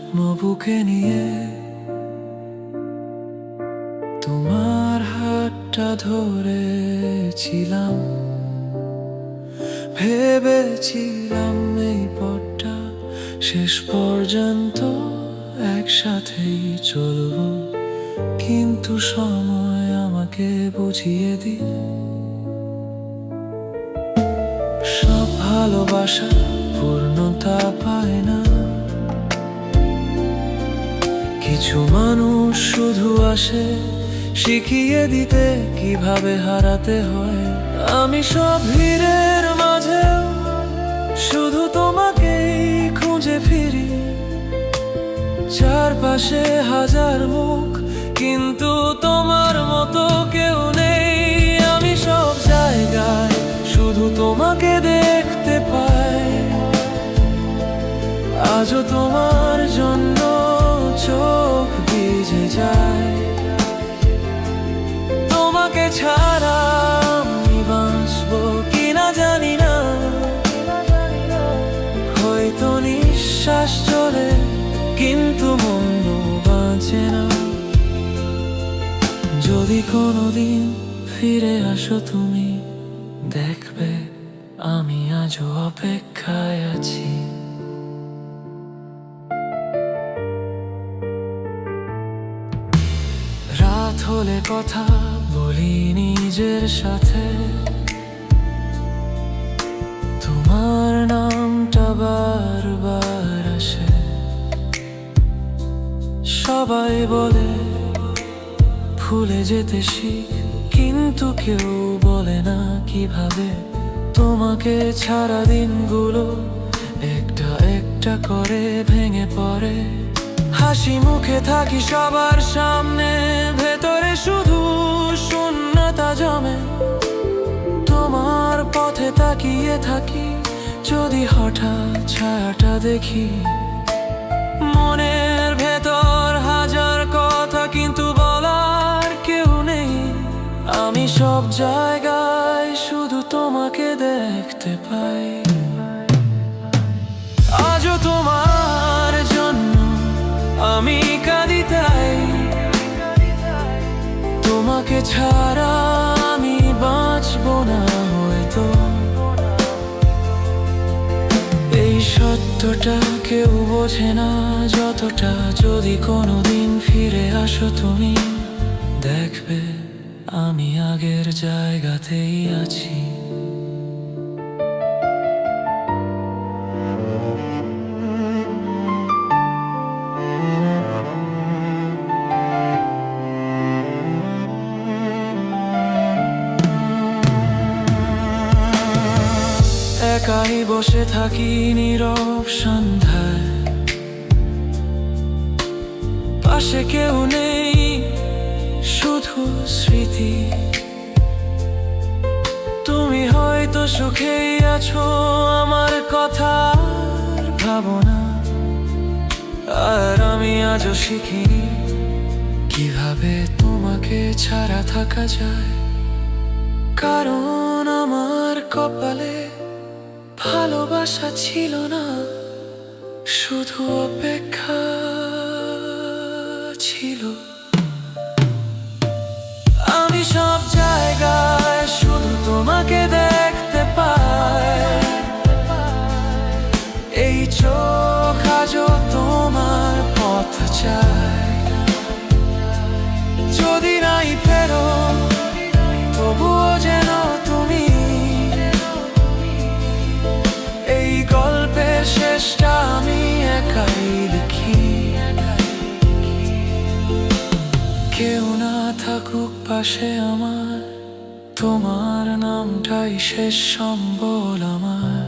স্বপ্ন বুকে নিয়ে তোমার হাতটা ধরেছিলাম, ভেবেছিলাম এই পথটা শেষ পর্যন্ত একসাথেই চলবো। কিন্তু সময় আমাকে বুঝিয়ে দিল সব ভালোবাসা পূর্ণতা পায় না। কিছু মানুষ শুধু আসে শিখিয়ে দিতে কিভাবে হারাতে হয়। আমি সব ভিড়ের মাঝেও শুধু তোমাকেই খুঁজে ফিরি, চারপাশে হাজার মুখ কিন্তু তোমার মতো কেউ নেই। আমি সব জায়গায় শুধু তোমাকে দেখতে পাই, আজও তোমার জন্য চোখ ভিজে যায়। তোমাকে ছাড়া আমি বাঁচবো কিনা জানি না, হয়তো নিঃশ্বাস চলে কিন্তু মন বাঁচে না। যদি কোনোদিন ফিরে আসো তুমি, দেখবে আমি আজও অপেক্ষায় আছি। রাত হলে কথা বলি নিজের সাথে, তোমার নামটা বারবার আসে। সবাই বলে ভুলে যেতে শিখ, কিন্তু কেউ বলে না কিভাবে তোমাকে ছাড়া দিনগুলো একটা একটা করে ভেঙে পড়ে। হাসি মুখে থাকি সবার সামনে, ভেতরে শুধু শূন্যতা জমে। তোমার পথে তাকিয়ে থাকি, যদি হঠাৎ ছায়াটা দেখি। মনের ভেতর হাজার কথা কিন্তু বলার কেউ নেই। আমি সব জায়গায় শুধু তোমাকে দেখতে পাই, আজও তোমার জন্য আমি কাঁদি তাই। তোমাকে ছাড়া আমি বাঁচবো না হয়তো, এই সত্যটা কেউ বোঝে না যতটা। যদি কোনোদিন ফিরে আসো তুমি, দেখবে আমি আগের জায়গাতেই আছি। একাই বসে থাকি নীরব সন্ধ্যায়, পাশে কেউ নেই শুধু স্মৃতি। তুমি হয়তো সুখেই আছো, আমার কথা ভাবো না। আর আমি আজও শিখিনি কিভাবে তোমাকে ছাড়া থাকা যায়, কারণ আমার কপালে ভালোবাসা ছিল না, শুধু অপেক্ষা ছিল। আমি সব জায়গায় শুধু তোমাকে দেখতে পাই, এই চোখ আজও তোমার পথ চায়। যদি নাই ফেরো তবুও যেন তুমি এই গল্পের শেষটা আমি একাই লিখি। কেউ না থাকুক পাশে আমার, তোমার নামটাই শেষ সম্বল আমার।